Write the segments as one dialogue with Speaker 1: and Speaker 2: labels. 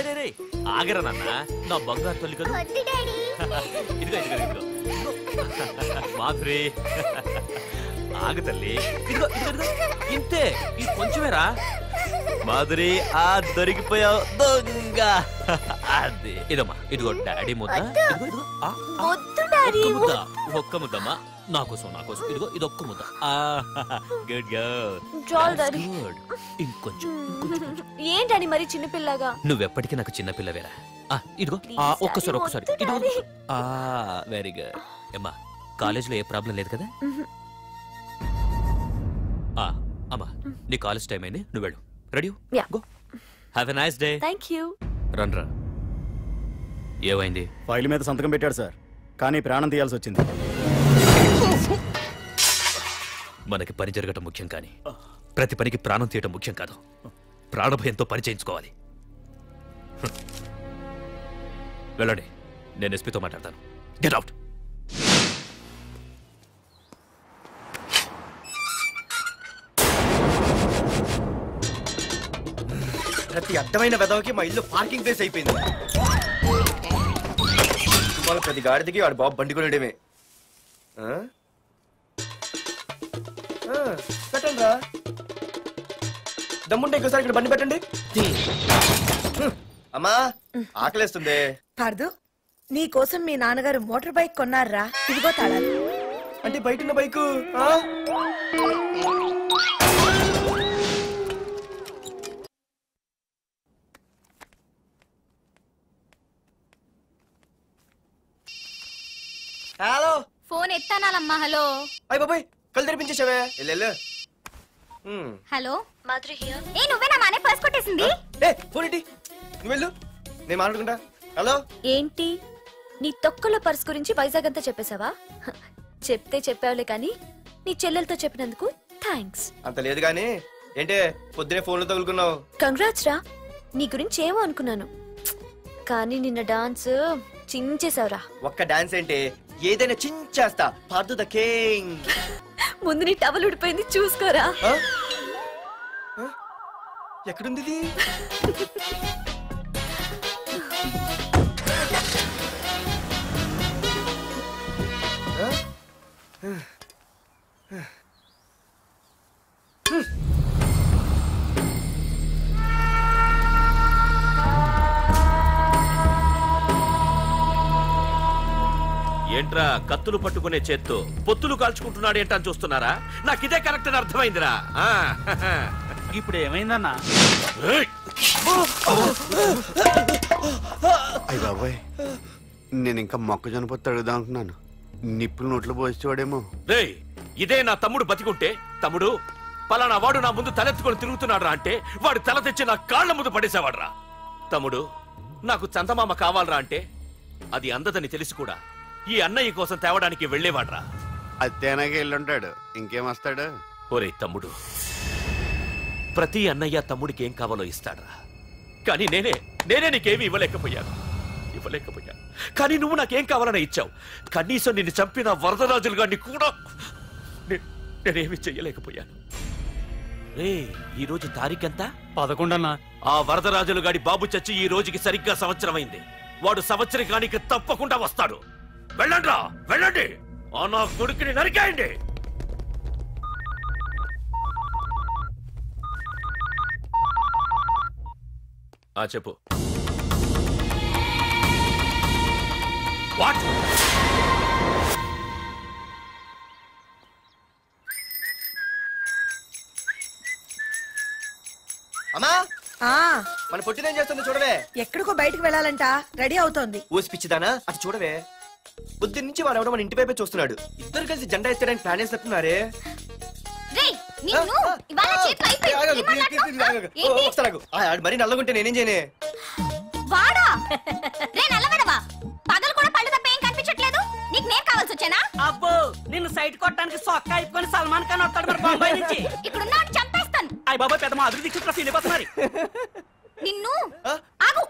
Speaker 1: రే ఆగరా నాన్న, నా బంగారు తల్లి కదా. ఇదిగో ఇదిగో ఇదిగో మాధురి, ఆగు తల్లి. ఇదిగో ఇదిగో ఇంతే, ఇది కొంచెమేరా. మాధురి ఆ దొరికిపోయావు దొంగ. అది ఇదమ్మా, ఇదిగో డాడీ ముద్ద. ఇదిగో ఇదిగో ఒక్క ముద్ద, ఒక్క ముద్దమ్మా నా కోసం, నా కోసం. ఇదిగో ఇది ఒక్క ముద్ద. Good girl. ఇంకొంచెం.
Speaker 2: ఏంటని మరి చిన్నపిల్లగా?
Speaker 1: నువ్వెప్పటికీ నాకు చిన్నపిల్లవేరా. ఇదిగో ఒక్కసారి ఒక్కసారి. Very good. అమ్మా కాలేజీలో ఏ ప్రాబ్లం లేదు కదా? అమ్మా నీ కాలేజ్ టైం అయింది, నువ్వు వెళ్ళు. Ready? Go. Have a nice day.
Speaker 2: Thank you.
Speaker 1: రండ్రా. ఏమైంది?
Speaker 3: ఫైల్ మీద సంతకం పెట్టాడు సార్, కానీ ప్రాణం తీయాల్సి వచ్చింది.
Speaker 1: మనకి పని జరగటం ముఖ్యం, కానీ ప్రతి పనికి ప్రాణం తీయటం ముఖ్యం కాదు. ప్రాణభయంతో పని చేయించుకోవాలి. వెళ్ళండి, నేను ఎస్పీతో మాట్లాడతాను. Get out.
Speaker 4: ప్రతి అడ్డమైన వెదవకి మా ఇల్లు పార్కింగ్ ప్లేస్ అయిపోయింది. వాళ్ళ ప్రతి గాడిదకి వాడు బాబు బండి కొనడమే. పెట్టండి రా, దమ్ముంటే ఇంకోసారి ఇక్కడ బండి పెట్టండి. అమ్మా ఆకలేస్తుంది.
Speaker 5: పార్దు, నీ కోసం మీ నాన్నగారు మోటార్ బైక్ కొన్నారా? ఇదిగో తాళాలు.
Speaker 4: అంటే బయట ఉన్న బైకు హలో.
Speaker 6: ఫోన్ ఎత్తానాలమ్మా. హలో.
Speaker 4: అయ్య బాబాయ్ కళ్ళు తెరిపించేసావే.
Speaker 6: Hello Madhuri here. ఏ నువ్వేనా మానే పర్స్ కొట్టేసింది?
Speaker 4: ఏ ఫోన్ ఏంటి, నువ్వు వెళ్ళు, నేను మాట్లాడుకుంటా. హలో.
Speaker 2: ఏంటి నీ తొక్కల పర్స్ గురించి వైజాగ్ అంతా చెప్పేశావా? చెప్తే చెప్పావులే, కానీ నీ చెల్లెలతో చెప్పినందుకు థ్యాంక్స్.
Speaker 4: అంత లేదు గానీ ఏంటే పొద్దునే ఫోన్లో తగులుకున్నావు?
Speaker 2: కంగ్రాట్స్ రా, నీ గురించి ఏమో అనుకున్నాను, కానీ నిన్న డాన్స్ చించేశావురా.
Speaker 4: ఒక్క డాన్స్ ఏంటి, ఏదైనా చించేస్తా. Pardhu the king.
Speaker 2: ముందు నీ టవల్ ఉడిపోయింది, చూసుకోరా.
Speaker 4: ఎక్కడుంది ఇది?
Speaker 1: ఏంట్రా కత్తులు పట్టుకునే చేత్తో పొత్తులు కాల్చుకుంటున్నాడు ఏంటని చూస్తున్నారా? నాకు ఇదే కరెక్ట్ అని అర్థమైందిరా.
Speaker 3: ఇప్పుడు ఏమైందన్నా?
Speaker 7: అయ్య బాబాయ్, నేను ఇంకా మొక్కజొన్న పొత్తు అడుగుదాం అనుకున్నాను. నిప్పులు నోట్లో పోసేవాడేమో.
Speaker 1: రేయ్, ఇదే నా తమ్ముడు బతికుంటే, తమ్ముడు పలానా వాడు నా ముందు తలెత్తుకొని తిరుగుతున్నాడు రా అంటే వాడు తల తెచ్చి నా కాళ్ల ముందు పడేసేవాడు రా. తమ్ముడు నాకు చందమామ కావాలరా అంటే అది అందదని తెలిసి కూడా ఈ అన్నయ్య కోసం తేవడానికి వెళ్లేవాడ్రా.
Speaker 7: అత్తేనాగే వెళ్ళుంటాడు, ఇంకేం వస్తాడు?
Speaker 1: ఒరే తమ్ముడు, ప్రతి అన్నయ్య తమ్ముడికి ఏం కావాలో ఇస్తాడ్రా, కానీ నేనే నీకేమీ ఇవ్వలేకపోయాను. కానీ నువ్వు నాకేం కావాలని ఇచ్చావు. కనీసం నిన్ను చంపిన వరదరాజులు గారిని కూడా నేనేమి చెయ్యలేకపోయాను. రే, ఈ రోజు తారీఖెంత?
Speaker 3: 11 అన్నా.
Speaker 1: ఆ వరదరాజులు గాడి బాబు చచ్చి ఈ రోజుకి సరిగ్గా సంవత్సరం అయింది. వాడు సంవత్సరానికి తప్పకుండా వస్తాడు. వెళ్ళండ్రా, వెళ్ళండి, ఆ నా కొడుకుని నరికేయండి. చెప్పు. వాట్?
Speaker 4: అమ్మా, మన పొట్టిదేం చేస్తుంది చూడవే.
Speaker 5: ఎక్కడికో బయటకు వెళ్ళాలంట, రెడీ అవుతోంది.
Speaker 4: ఊసి పిచ్చిదానా, అది చూడవే. పొద్దున్న నుంచి వాడు ఎవడో మన ఇంటి వైపే చూస్తున్నాడు. ఇద్దరు కలిసి జెండా ఎత్తడానికి ప్లాన్ వేసినట్టున్నారే. మరి నల్లగుంటే నేనేం చేయనే?
Speaker 6: వాడా రే నల్లగడవా, పగలు కూడా పళ్ళు తప్ప ఏం కనిపించట్లేదు. నీకు నేను కావాల్సి వచ్చానా?
Speaker 8: అబ్బో, నిన్ను సైట్ కొట్టడానికి సొక్క అయిపోయి సల్మాన్ ఖాన్ వస్తాడు మరి బొంబాయి నుంచి.
Speaker 6: ఇక్కడున్న చంపేస్తాను.
Speaker 8: అయ్య బాబా, పెద్ద మా అభివృద్ధి చుట్టూ ఫీల్ అయిపోతున్నారు.
Speaker 6: నిన్ను ఆగు.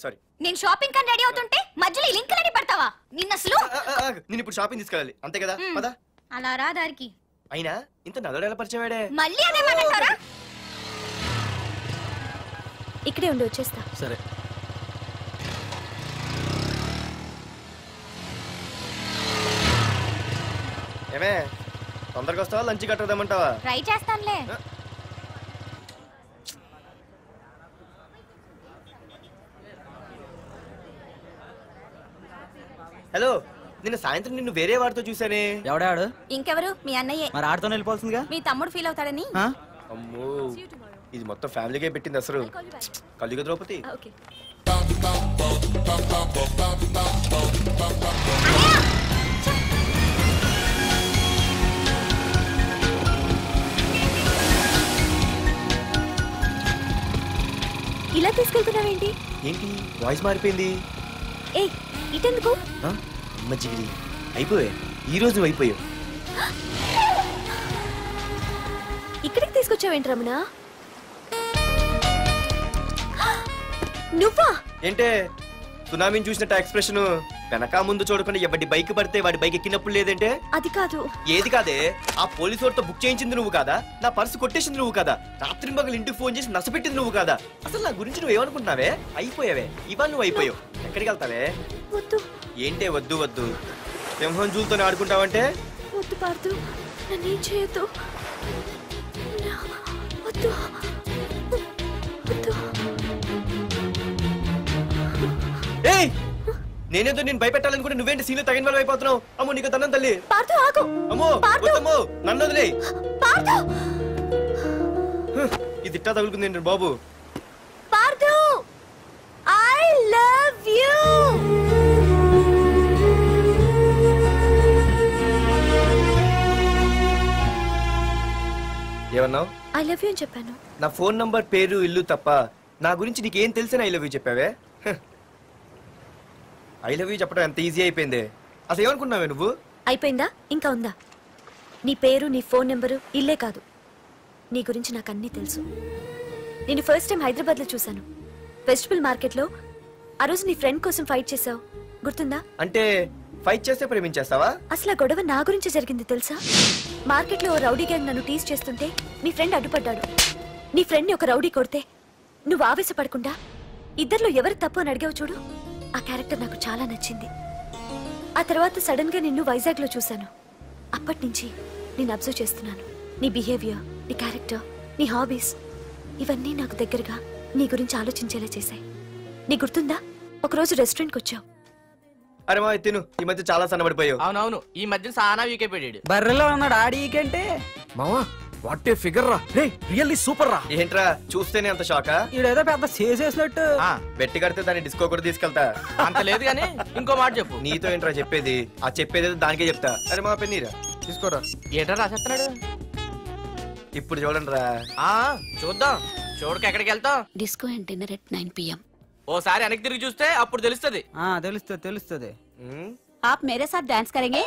Speaker 4: సారీ.
Speaker 6: నేను షాపింగ్ కని రెడీ అవుతుంటే మధ్యలో లింకులని పడతావా? నిన్న అసలు
Speaker 4: నేను ఇప్పుడు షాపింగ్ తీసుకెళ్ళాలి, అంతే కదా? పద.
Speaker 6: అలా రా దారికి.
Speaker 4: అయినా ఇంత నల్లడు ఎలా పరిచయం వాడే?
Speaker 6: మళ్ళీ అదే మాట్లాడతారా?
Speaker 2: ఇక్కడే ఉండి వచ్చేస్తా.
Speaker 3: సరే.
Speaker 4: ఏమే తొందరగా వస్తావా లంచ్ కట్టదామంటావా?
Speaker 6: ట్రై చేస్తానులే.
Speaker 4: హలో, నిన్న సాయంత్రం నిన్ను వేరే వాడితో చూసానే.
Speaker 3: ఎవడాడు?
Speaker 6: ఇంకెవరు? మీ అన్నయ్యే.
Speaker 3: మరి ఆడుతో వెళ్ళిపోవాల్సిందిగా.
Speaker 6: మీ తమ్ముడు ఫీల్ అవుతాడని.
Speaker 4: అమ్మో, ఇది మొత్తం ఫ్యామిలీకే పెట్టింది అసలు. కలియుగ ద్రౌపది.
Speaker 2: ఓకే. ఇలా తీసుకెళ్తున్నావేంటి?
Speaker 4: ఏంటి వాయిస్ మారిపోయింది?
Speaker 2: ఏ ఇటెందుకు?
Speaker 4: మజ్జిగిరి అయిపోయా, ఈ రోజు అయిపోయావు.
Speaker 2: ఇక్కడికి తీసుకొచ్చావేంటి రమణ? నువ్వా?
Speaker 4: ఏంటే సునామీని చూసినట్టు ఎక్స్ప్రెషన్? వెనక ముందు చూడకుండా ఎవడి బైక్ పడితే వాడి బైక్ ఎక్కినప్పుడు లేదంటే?
Speaker 2: అది కాదు.
Speaker 4: ఏది కాదే? ఆ పోలీసు వాడితో బుక్ చేయించింది నువ్వు కాదా? నా పర్సు కొట్టేసింది నువ్వు కాదా? రాత్రి మగలు ఇంటికి ఫోన్ చేసి నష్టపెట్టింది నువ్వు కాదా? అసలు నా గురించి నువ్వు ఏమనుకుంటున్నావే? అయిపోయావే, ఇవాళ నువ్వు అయిపోయావు. ఎక్కడికి వెళ్తావే?
Speaker 2: వద్దు.
Speaker 4: ఏంటే వద్దు వద్దు? సింహం జూలతోనే ఆడుకుంటావంటే?
Speaker 2: వద్దు పార్దు, నన్నేం చేయొద్దు. వద్దు వద్దు.
Speaker 4: ఏయ్, నేనేదో నేను భయపెట్టాలనుకుంటే నువ్వేంటి సీన్లో తగిన వాళ్ళు అయిపోతున్నావు? అమ్మో నీకు దండం తల్లి.
Speaker 2: పార్దు ఆగు.
Speaker 4: అమ్మో వద్దమ్మో, నన్ను వదిలే.
Speaker 2: పార్దు,
Speaker 4: ఇది ఇట్టా తగులుకుంది బాబు.
Speaker 2: Pardhu, I love you.
Speaker 4: ఏమన్నావు?
Speaker 2: ఐ లవ్ యూ అని చెప్పాను.
Speaker 4: నా ఫోన్ నంబర్, పేరు, ఇల్లు తప్ప నా గురించి నీకేం తెలిసిన ఐ లవ్ యూ చెప్పావే? ఐ లవ్ యూ చెప్పడం ఎంత ఈజీ అయిపోయింది. అసలు ఏమనుకున్నావే నువ్వు?
Speaker 2: అయిపోయిందా? ఇంకా ఉందా? నీ పేరు, నీ ఫోన్ నెంబరు, ఇల్లే కాదు, నీ గురించి నాకు అన్నీ తెలుసు. నేను ఫస్ట్ టైం హైదరాబాద్ లో చూశాను, వెజిటబుల్ మార్కెట్ లో. ఆ రోజు నీ ఫ్రెండ్ కోసం ఫైట్ చేసావు, గుర్తుందా?
Speaker 4: అంటే ఫైట్ చేస్తే ప్రేమించేస్తావా?
Speaker 2: అసలు ఆ గొడవ నా గురించి జరిగింది తెలుసా? మార్కెట్ లో ఓ రౌడీ గ్యాంగ్ నన్ను టీజ్ చేస్తుంటే నీ ఫ్రెండ్ అడ్డుపడ్డాడు. నీ ఫ్రెండ్ ని ఒక రౌడీ కొడితే నువ్వు ఆవేశపడకుండా ఇద్దరిలో ఎవరు తప్పు అని అడిగావు చూడు, ఆ క్యారెక్టర్ నాకు చాలా నచ్చింది. ఆ తర్వాత సడన్ గా నిన్ను వైజాగ్ లో చూశాను. అప్పటి నుంచి నేను అబ్జర్వ్ చేస్తున్నాను. నీ బిహేవియర్, నీ క్యారెక్టర్, నీ హాబీస్, ఇవన్నీ నాకు దగ్గరగా నీ గురించి ఆలోచించేలా చేశాయి. నీ గుర్తుందా, ఒకరోజు రెస్టారెంట్కి వచ్చావు.
Speaker 4: అరే మా తిను, ఈ మధ్య చాలా సన్నబడిపోయావు.
Speaker 9: అవునవును, ఈ మధ్య సానా వీకే పెట్టాడు.
Speaker 8: బర్రెలో ఉన్నాడు ఆడికంటే.
Speaker 3: మావా వాట్ ఏ ఫిగర్ రా. రే రియల్లీ సూపర్ రా.
Speaker 4: ఏంట్రా చూస్తేనే అంత షాకా?
Speaker 8: ఈడేదో పెద్ద చేసేసినట్టు.
Speaker 4: బెట్టి కడితే దాన్ని డిస్కో కూడా తీసుకెళ్తా.
Speaker 9: అంత లేదు గానీ ఇంకో మాట చెప్పు.
Speaker 4: నీతో ఏంట్రా చెప్పేది? ఆ చెప్పేది దానికే చెప్తా. అరే మా పెన్నీరా తీసుకోరా.
Speaker 9: ఏటా రాసేస్తున్నాడు?
Speaker 4: ఇప్పుడు చూడండి రా.
Speaker 9: చూద్దాం. చూడక ఎక్కడికి వెళ్తాం?
Speaker 2: Disco and dinner at 9 PM.
Speaker 9: ఓసారి వెనక్కి తిరిగి చూస్తే అప్పుడు తెలుస్తుంది.
Speaker 8: తెలుస్తుంది తెలుస్తుంది.
Speaker 6: आप मेरे साथ डांस करेंगे?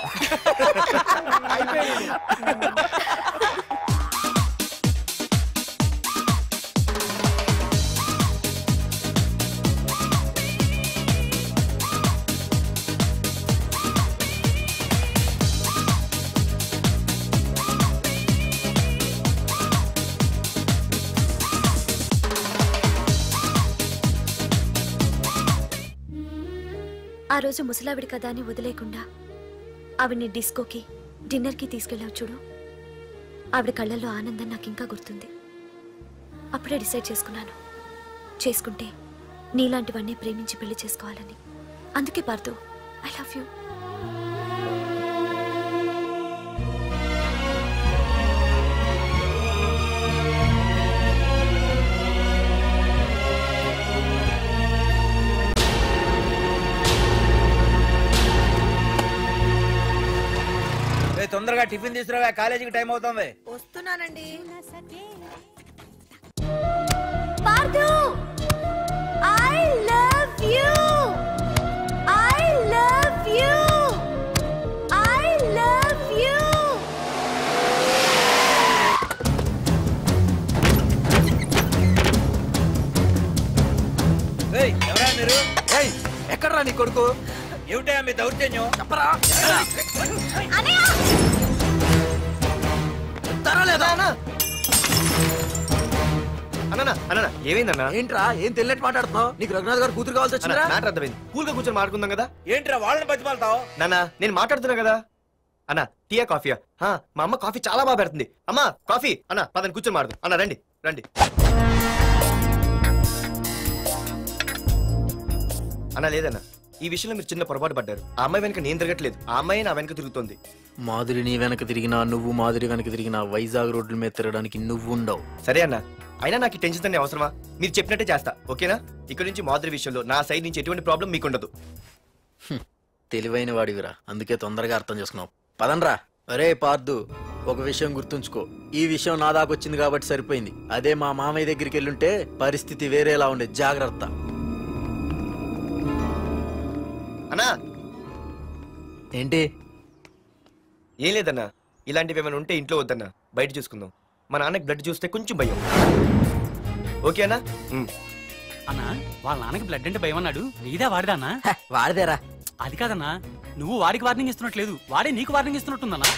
Speaker 2: ఆ రోజు ముసలావిడి కదా అని వదిలేకుండా ఆవిడ్ని డిస్కోకి, డిన్నర్కి తీసుకెళ్ళావు చూడు, ఆవిడ కళ్ళల్లో ఆనందం నాకు ఇంకా గుర్తుంది. అప్పుడే డిసైడ్ చేసుకుంటే నీలాంటివన్నీ ప్రేమించి పెళ్లి చేసుకోవాలని. అందుకే పార్దు, ఐ లవ్ యూ.
Speaker 8: తొందరగా టిఫిన్ తీసుకురా, కాలేజీకి టైం అవుతుంది.
Speaker 5: వస్తున్నానండి.
Speaker 2: Pardhu, I love you. I love you. I love you.
Speaker 8: ఎవరా మీరు? ఎక్కడరా నీ కొడుకు? ఏమిటా మీ దౌర్జన్యం? చెప్పరా.
Speaker 4: అన్న అన్న అన్న ఏమైందన్నా?
Speaker 3: ఏంట్రా ఏం తెలియట్ మాట్లాడుతున్నావు? నీకు రఘునాథ్ గారు కూతురు కావాల్సి వచ్చిందా?
Speaker 4: మ్యాటర్ అర్థమైంది. కూల్ గా కూర్చొని మాట్లాడుకుందాం కదా.
Speaker 3: ఏంట్రా వాళ్ళని బతిమాలతావు?
Speaker 4: నాన్న నేను మాట్లాడుతున్నా కదా. అన్న టీయా కాఫీయా? మా అమ్మ కాఫీ చాలా బాగా పెడుతుంది. అమ్మా కాఫీ అన్న పదని కూర్చొని మాడదు. అన్న రండి రండి. అన్న లేదన్న, ఈ విషయంలో మీరు చిన్న పొరపాటు పడ్డారు. ఆ అమ్మాయి వెనక నేను తిరగట్లేదు, ఆ అమ్మాయి నా వెనక తిరుగుతుంది.
Speaker 3: మాధురి నీ వెనక తిరిగినా నువ్వు మాధురి వెనక తిరిగినా వైజాగ్ రోడ్ల మీద తిరగడానికి నువ్వు ఉండవు.
Speaker 4: సరే అన్న, అయినా నాకు ఈ టెన్షన్ అనే అవసరమా? మీరు చెప్పినట్టే చేస్తా, ఓకేనా? ఇక్కడ నుంచి మాధురి విషయంలో నా సైడ్ నుంచి ఎటువంటి ప్రాబ్లం మీకు ఉండదు.
Speaker 3: తెలివైన వాడివిరా, అందుకే తొందరగా అర్థం చేసుకున్నావు. పదండ్రా. అరే పార్దు, ఒక విషయం గుర్తుంచుకో, ఈ విషయం నా దాకొచ్చింది కాబట్టి సరిపోయింది. అదే మా మామయ్య దగ్గరికి వెళ్ళుంటే పరిస్థితి వేరేలా ఉండే. జాగ్రత్త.
Speaker 4: అన్నా
Speaker 3: ఏంటి?
Speaker 4: ఏం లేదన్నా, ఇలాంటివి ఏమైనా ఉంటే ఇంట్లో వద్దన్నా, బయట చూసుకుందాం. మా నాన్నకి బ్లడ్ చూస్తే కొంచెం భయం. ఓకే అన్నా?
Speaker 10: అన్నా వాళ్ళ నాన్నకి బ్లడ్ అంటే భయం అన్నాడు, నీదా వాడిదా అన్నా?
Speaker 3: వాడిదేరా.
Speaker 10: అది కాదన్నా, నువ్వు వాడికి వార్నింగ్ ఇస్తున్నట్లేదు, వాడే నీకు వార్నింగ్ ఇస్తున్నట్టుందన్నా.